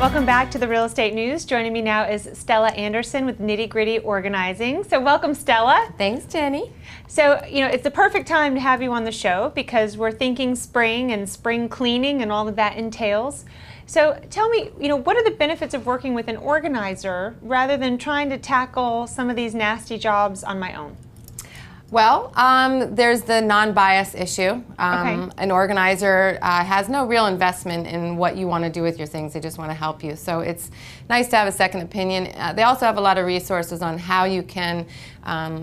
Welcome back to the Real Estate News. Joining me now is Stella Anderson with Nitty Gritty Organizing. So welcome, Stella. Thanks, Jenny. So, it's the perfect time to have you on the show because we're thinking spring and spring cleaning and all of that entails. So tell me, what are the benefits of working with an organizer rather than trying to tackle some of these nasty jobs on my own? Well, there's the non-bias issue. Okay. An organizer has no real investment in what you want to do with your things. They just want to help you. So it's nice to have a second opinion. They also have a lot of resources on how you can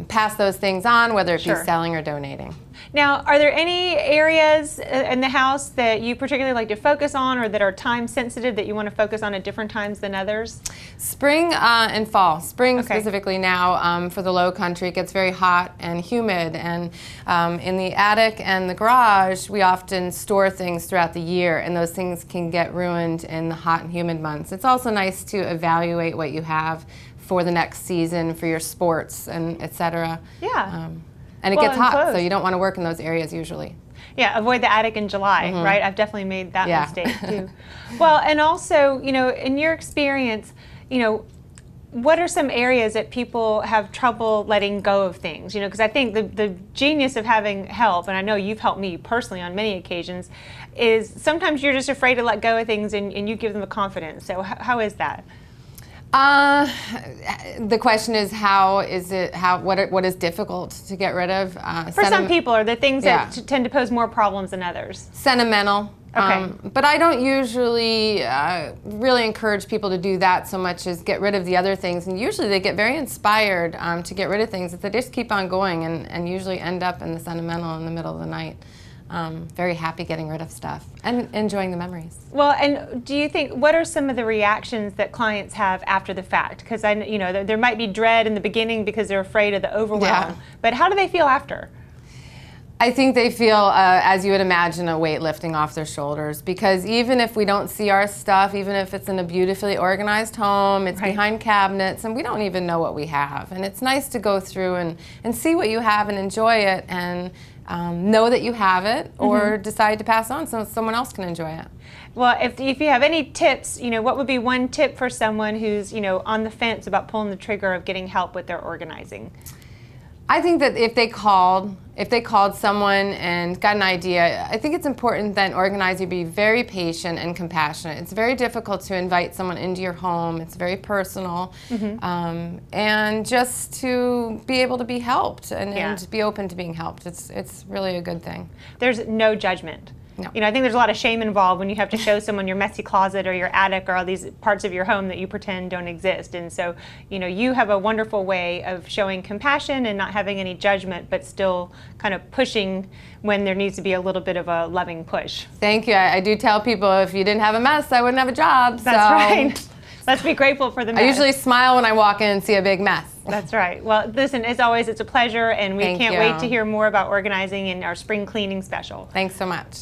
pass those things on, whether it be selling or donating. Now, are there any areas in the house that you particularly like to focus on or that are time sensitive that you want to focus on at different times than others? Spring and fall. Spring specifically now for the low country, it gets very hot and humid, and in the attic and the garage we often store things throughout the year, and those things can get ruined in the hot and humid months. It's also nice to evaluate what you have for the next season, for your sports and etc. Yeah. And it gets hot, so you don't want to work in those areas usually. Yeah, avoid the attic in July, right? I've definitely made that mistake too. Well, and also, in your experience, what are some areas that people have trouble letting go of things? Because I think the genius of having help, and I know you've helped me personally on many occasions, is sometimes you're just afraid to let go of things and you give them the confidence. So how is that? The question is what is difficult to get rid of? For some people, are the things that tend to pose more problems than others? Sentimental. Okay. But I don't usually really encourage people to do that so much as get rid of the other things. And usually they get very inspired to get rid of things if they just keep on going and usually end up in the sentimental in the middle of the night. Very happy getting rid of stuff and enjoying the memories. Well, and do you think, what are some of the reactions that clients have after the fact? Because there might be dread in the beginning because they're afraid of the overwhelm, but how do they feel after? I think they feel, as you would imagine, a weight lifting off their shoulders, because even if we don't see our stuff, even if it's in a beautifully organized home, it's behind cabinets, and we don't even know what we have. And it's nice to go through and see what you have and enjoy it and know that you have it, or decide to pass on so someone else can enjoy it. Well, if you have any tips, what would be one tip for someone who's, on the fence about pulling the trigger of getting help with their organizing? I think that if they called someone and got an idea, I think it's important that an organizer be very patient and compassionate. It's very difficult to invite someone into your home. It's very personal. And just to be able to be helped and be open to being helped. It's really a good thing. There's no judgment. No. I think there's a lot of shame involved when you have to show someone your messy closet or your attic or all these parts of your home that you pretend don't exist. And so, you have a wonderful way of showing compassion and not having any judgment, but still kind of pushing when there needs to be a little bit of a loving push. Thank you. I do tell people, if you didn't have a mess, I wouldn't have a job. That's right. Let's be grateful for the mess. I usually smile when I walk in and see a big mess. That's right. Well, listen, as always, it's a pleasure, and we can't wait to hear more about organizing in our spring cleaning special. Thanks so much.